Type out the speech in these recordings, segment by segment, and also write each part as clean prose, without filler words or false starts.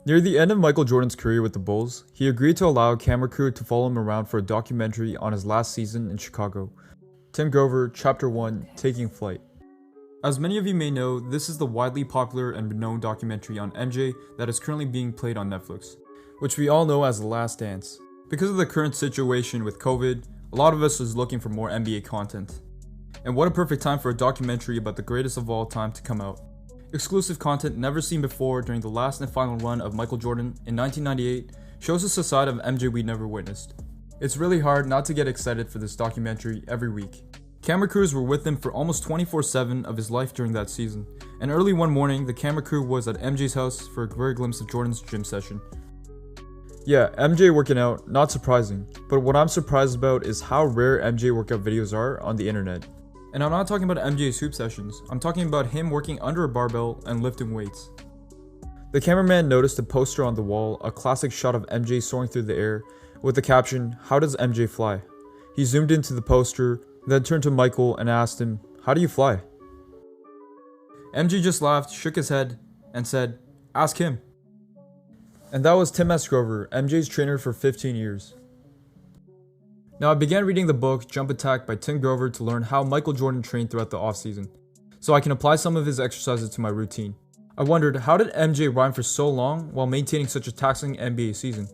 Near the end of Michael Jordan's career with the Bulls, he agreed to allow a camera crew to follow him around for a documentary on his last season in Chicago. Tim Grover, Chapter 1, Taking Flight. As many of you may know, this is the widely popular and known documentary on MJ that is currently being played on Netflix, which we all know as The Last Dance. Because of the current situation with COVID, a lot of us is looking for more NBA content. And what a perfect time for a documentary about the greatest of all time to come out. Exclusive content never seen before during the last and final run of Michael Jordan in 1998 shows us a side of MJ we never witnessed. It's really hard not to get excited for this documentary every week. Camera crews were with him for almost 24/7 of his life during that season, and early one morning the camera crew was at MJ's house for a rare glimpse of Jordan's gym session. Yeah, MJ working out, not surprising, but what I'm surprised about is how rare MJ workout videos are on the internet. And I'm not talking about MJ's hoop sessions, I'm talking about him working under a barbell and lifting weights. The cameraman noticed a poster on the wall, a classic shot of MJ soaring through the air, with the caption, "How does MJ fly?" He zoomed into the poster, then turned to Michael and asked him, "How do you fly?" MJ just laughed, shook his head, and said, "Ask him." And that was Tim S. Grover, MJ's trainer for 15 years. Now I began reading the book Jump Attack by Tim Grover to learn how Michael Jordan trained throughout the offseason, so I can apply some of his exercises to my routine. I wondered, how did MJ rhyme for so long while maintaining such a taxing NBA season?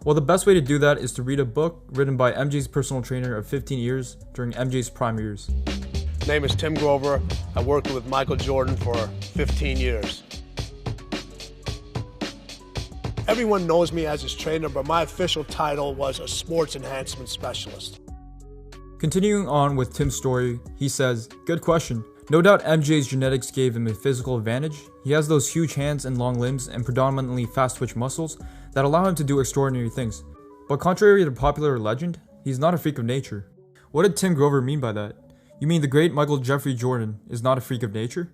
Well, the best way to do that is to read a book written by MJ's personal trainer of 15 years during MJ's prime years. My name is Tim Grover. I worked with Michael Jordan for 15 years. Everyone knows me as his trainer, but my official title was a sports enhancement specialist. Continuing on with Tim's story, he says, "Good question. No doubt MJ's genetics gave him a physical advantage. He has those huge hands and long limbs and predominantly fast twitch muscles that allow him to do extraordinary things. But contrary to popular legend, he's not a freak of nature." What did Tim Grover mean by that? You mean the great Michael Jeffrey Jordan is not a freak of nature?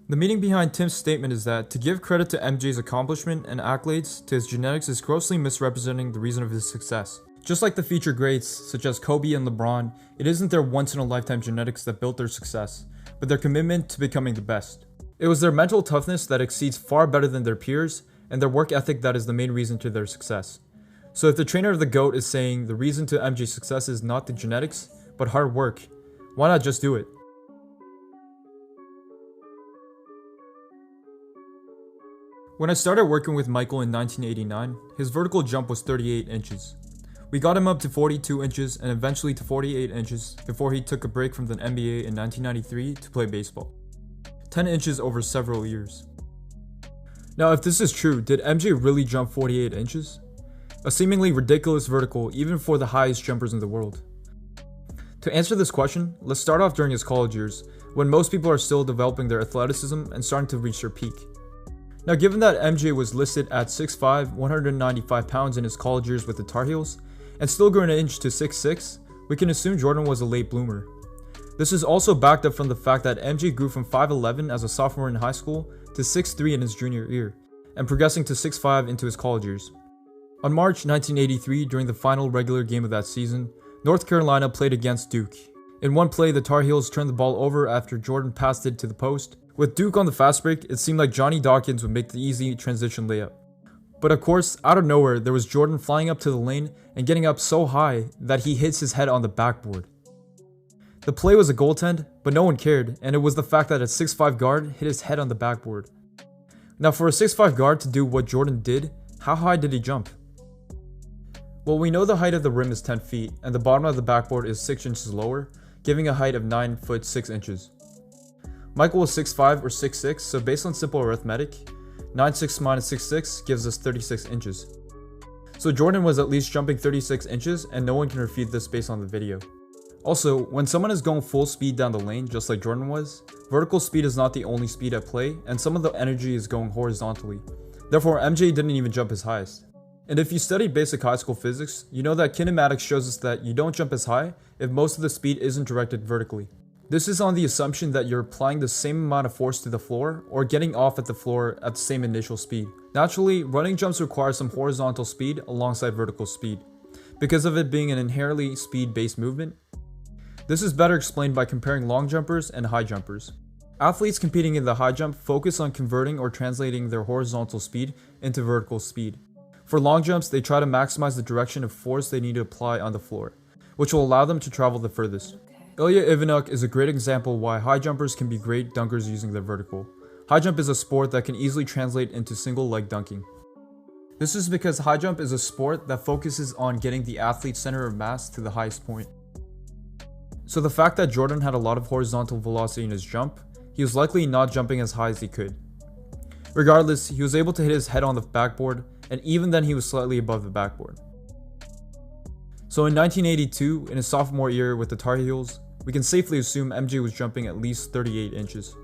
The meaning behind Tim's statement is that to give credit to MJ's accomplishment and accolades to his genetics is grossly misrepresenting the reason of his success. Just like the future greats such as Kobe and LeBron, it isn't their once-in-a-lifetime genetics that built their success, but their commitment to becoming the best. It was their mental toughness that exceeds far better than their peers, and their work ethic that is the main reason to their success. So if the trainer of the GOAT is saying the reason to MJ's success is not the genetics, but hard work, why not just do it? When I started working with Michael in 1989, his vertical jump was 38 inches. We got him up to 42 inches and eventually to 48 inches before he took a break from the NBA in 1993 to play baseball. 10 inches over several years. Now if this is true, did MJ really jump 48 inches? A seemingly ridiculous vertical even for the highest jumpers in the world. To answer this question, let's start off during his college years, when most people are still developing their athleticism and starting to reach their peak. Now given that MJ was listed at 6'5", 195 pounds in his college years with the Tar Heels, and still grew an inch to 6'6", we can assume Jordan was a late bloomer. This is also backed up from the fact that MJ grew from 5'11" as a sophomore in high school to 6'3" in his junior year, and progressing to 6'5" into his college years. On March 1983, during the final regular game of that season, North Carolina played against Duke. In one play, the Tar Heels turned the ball over after Jordan passed it to the post. With Duke on the fast break, it seemed like Johnny Dawkins would make the easy transition layup. But of course, out of nowhere, there was Jordan flying up to the lane and getting up so high that he hits his head on the backboard. The play was a goaltend, but no one cared, and it was the fact that a 6'5" guard hit his head on the backboard. Now for a 6'5" guard to do what Jordan did, how high did he jump? Well, we know the height of the rim is 10 feet, and the bottom of the backboard is 6 inches lower, giving a height of 9 foot 6 inches. Michael was 6'5" or 6'6", so based on simple arithmetic, 9'6" minus 6'6" gives us 36 inches. So Jordan was at least jumping 36 inches, and no one can refute this based on the video. Also, when someone is going full speed down the lane, just like Jordan was, vertical speed is not the only speed at play, and some of the energy is going horizontally. Therefore, MJ didn't even jump his highest. And if you studied basic high school physics, you know that kinematics shows us that you don't jump as high if most of the speed isn't directed vertically. This is on the assumption that you're applying the same amount of force to the floor or getting off at the floor at the same initial speed. Naturally, running jumps require some horizontal speed alongside vertical speed, because of it being an inherently speed-based movement. This is better explained by comparing long jumpers and high jumpers. Athletes competing in the high jump focus on converting or translating their horizontal speed into vertical speed. For long jumps, they try to maximize the direction of force they need to apply on the floor, which will allow them to travel the furthest. Ilya Ivanchuk is a great example why high jumpers can be great dunkers using their vertical. High jump is a sport that can easily translate into single leg dunking. This is because high jump is a sport that focuses on getting the athlete's center of mass to the highest point. So the fact that Jordan had a lot of horizontal velocity in his jump, he was likely not jumping as high as he could. Regardless, he was able to hit his head on the backboard, and even then he was slightly above the backboard. So in 1982, in his sophomore year with the Tar Heels, we can safely assume MJ was jumping at least 38 inches.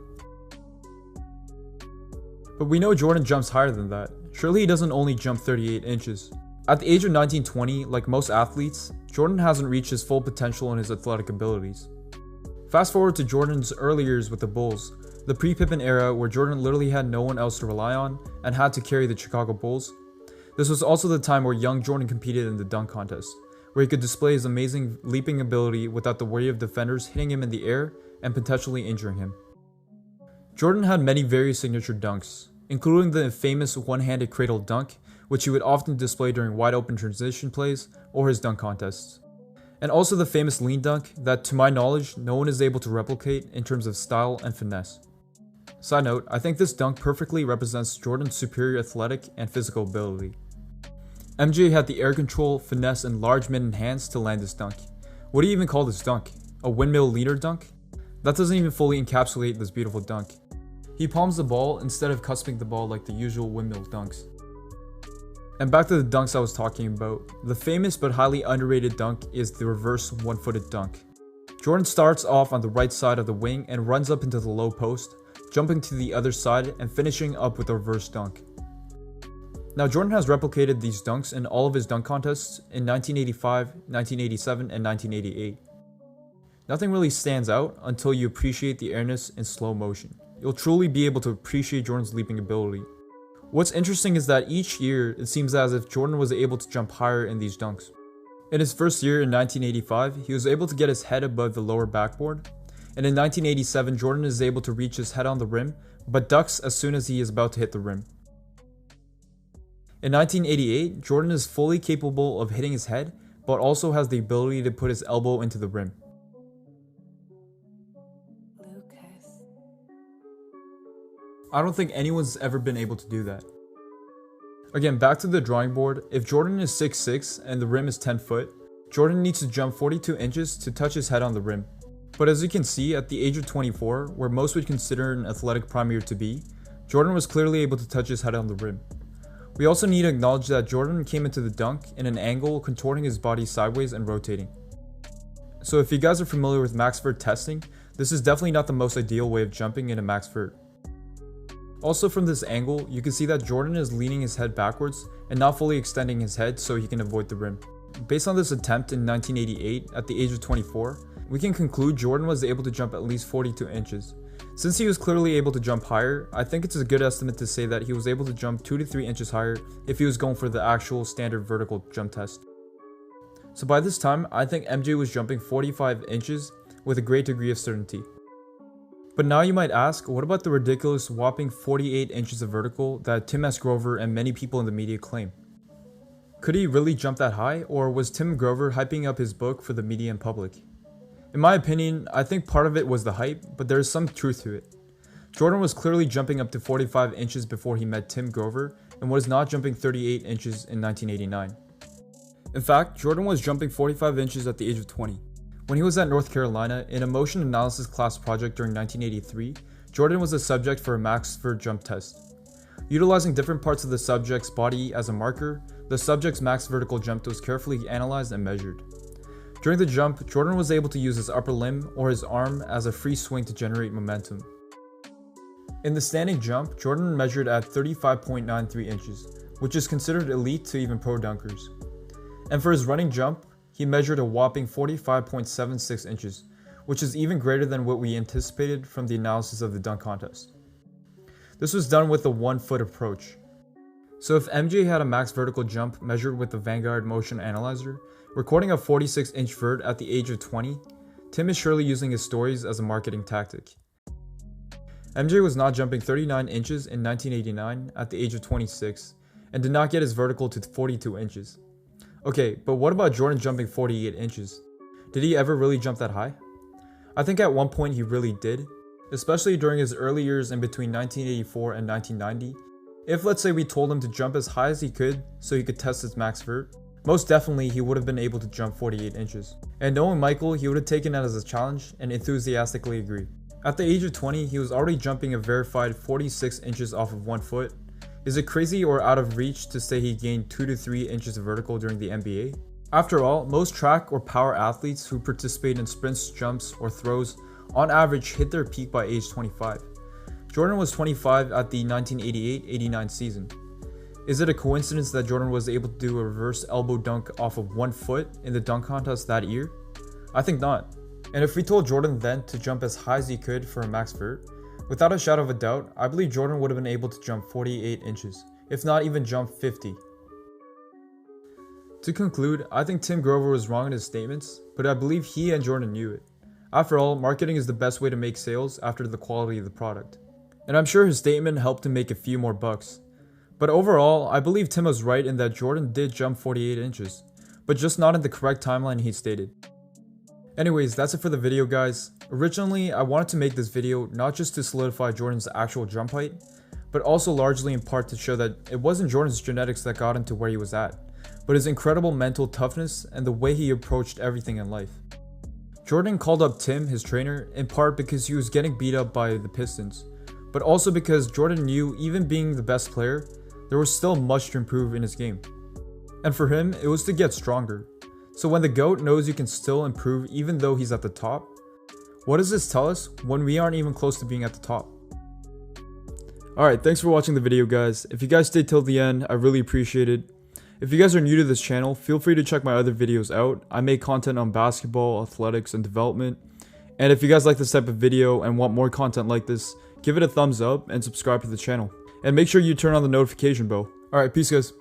But we know Jordan jumps higher than that. Surely he doesn't only jump 38 inches. At the age of 19-20, like most athletes, Jordan hasn't reached his full potential in his athletic abilities. Fast forward to Jordan's early years with the Bulls, the pre-Pippen era where Jordan literally had no one else to rely on and had to carry the Chicago Bulls. This was also the time where young Jordan competed in the dunk contest, where he could display his amazing leaping ability without the worry of defenders hitting him in the air and potentially injuring him. Jordan had many very signature dunks, including the famous one-handed cradle dunk, which he would often display during wide-open transition plays or his dunk contests. And also the famous lean dunk that, to my knowledge, no one is able to replicate in terms of style and finesse. Side note, I think this dunk perfectly represents Jordan's superior athletic and physical ability. MJ had the air control, finesse, and large mid hands to land this dunk. What do you even call this dunk? A windmill leader dunk? That doesn't even fully encapsulate this beautiful dunk. He palms the ball instead of cusping the ball like the usual windmill dunks. And back to the dunks I was talking about. The famous but highly underrated dunk is the reverse one-footed dunk. Jordan starts off on the right side of the wing and runs up into the low post, jumping to the other side and finishing up with a reverse dunk. Now Jordan has replicated these dunks in all of his dunk contests in 1985, 1987, and 1988. Nothing really stands out until you appreciate the airness in slow motion. You'll truly be able to appreciate Jordan's leaping ability. What's interesting is that each year, it seems as if Jordan was able to jump higher in these dunks. In his first year in 1985, he was able to get his head above the lower backboard, and in 1987, Jordan is able to reach his head on the rim, but ducks as soon as he is about to hit the rim. In 1988, Jordan is fully capable of hitting his head, but also has the ability to put his elbow into the rim. I don't think anyone's ever been able to do that. Again, back to the drawing board, if Jordan is 6'6" and the rim is 10 foot, Jordan needs to jump 42 inches to touch his head on the rim. But as you can see, at the age of 24, where most would consider an athletic prime year to be, Jordan was clearly able to touch his head on the rim. We also need to acknowledge that Jordan came into the dunk in an angle contorting his body sideways and rotating. So if you guys are familiar with max vert testing, this is definitely not the most ideal way of jumping in a max vert. Also from this angle, you can see that Jordan is leaning his head backwards and not fully extending his head so he can avoid the rim. Based on this attempt in 1988 at the age of 24, we can conclude Jordan was able to jump at least 42 inches. Since he was clearly able to jump higher, I think it's a good estimate to say that he was able to jump 2 to 3 inches higher if he was going for the actual standard vertical jump test. So by this time, I think MJ was jumping 45 inches with a great degree of certainty. But now you might ask, what about the ridiculous whopping 48 inches of vertical that Tim S. Grover and many people in the media claim? Could he really jump that high, or was Tim Grover hyping up his book for the media and public? In my opinion, I think part of it was the hype, but there is some truth to it. Jordan was clearly jumping up to 45 inches before he met Tim Grover, and was not jumping 38 inches in 1989. In fact, Jordan was jumping 45 inches at the age of 20. When he was at North Carolina, in a motion analysis class project during 1983, Jordan was a subject for a max vert jump test. Utilizing different parts of the subject's body as a marker, the subject's max vertical jump was carefully analyzed and measured. During the jump, Jordan was able to use his upper limb or his arm as a free swing to generate momentum. In the standing jump, Jordan measured at 35.93 inches, which is considered elite to even pro dunkers. And for his running jump, he measured a whopping 45.76 inches, which is even greater than what we anticipated from the analysis of the dunk contest. This was done with a 1 foot approach. So if MJ had a max vertical jump measured with the Vanguard Motion Analyzer, recording a 46 inch vert at the age of 20, Tim is surely using his stories as a marketing tactic. MJ was not jumping 39 inches in 1989 at the age of 26 and did not get his vertical to 42 inches. Okay, but what about Jordan jumping 48 inches? Did he ever really jump that high? I think at one point he really did, especially during his early years in between 1984 and 1990. If let's say we told him to jump as high as he could so he could test his max vert, most definitely he would have been able to jump 48 inches. And knowing Michael, he would have taken that as a challenge and enthusiastically agreed. At the age of 20, he was already jumping a verified 46 inches off of 1 foot. Is it crazy or out of reach to say he gained 2 to 3 inches of vertical during the NBA? After all, most track or power athletes who participate in sprints, jumps, or throws on average hit their peak by age 25. Jordan was 25 at the 1988-89 season. Is it a coincidence that Jordan was able to do a reverse elbow dunk off of 1 foot in the dunk contest that year? I think not. And if we told Jordan then to jump as high as he could for a max vert, without a shadow of a doubt, I believe Jordan would have been able to jump 48 inches, if not even jump 50. To conclude, I think Tim Grover was wrong in his statements, but I believe he and Jordan knew it. After all, marketing is the best way to make sales after the quality of the product. And I'm sure his statement helped him make a few more bucks. But overall, I believe Tim was right in that Jordan did jump 48 inches, but just not in the correct timeline he stated. Anyways, that's it for the video, guys. Originally, I wanted to make this video not just to solidify Jordan's actual jump height, but also largely in part to show that it wasn't Jordan's genetics that got him to where he was at, but his incredible mental toughness and the way he approached everything in life. Jordan called up Tim, his trainer, in part because he was getting beat up by the Pistons, but also because Jordan knew even being the best player, there was still much to improve in his game. And for him, it was to get stronger. So when the GOAT knows you can still improve even though he's at the top, what does this tell us when we aren't even close to being at the top? Alright, thanks for watching the video, guys. If you guys stayed till the end, I really appreciate it. If you guys are new to this channel, feel free to check my other videos out. I make content on basketball, athletics, and development. And if you guys like this type of video and want more content like this, give it a thumbs up and subscribe to the channel. And make sure you turn on the notification bell. Alright, peace guys.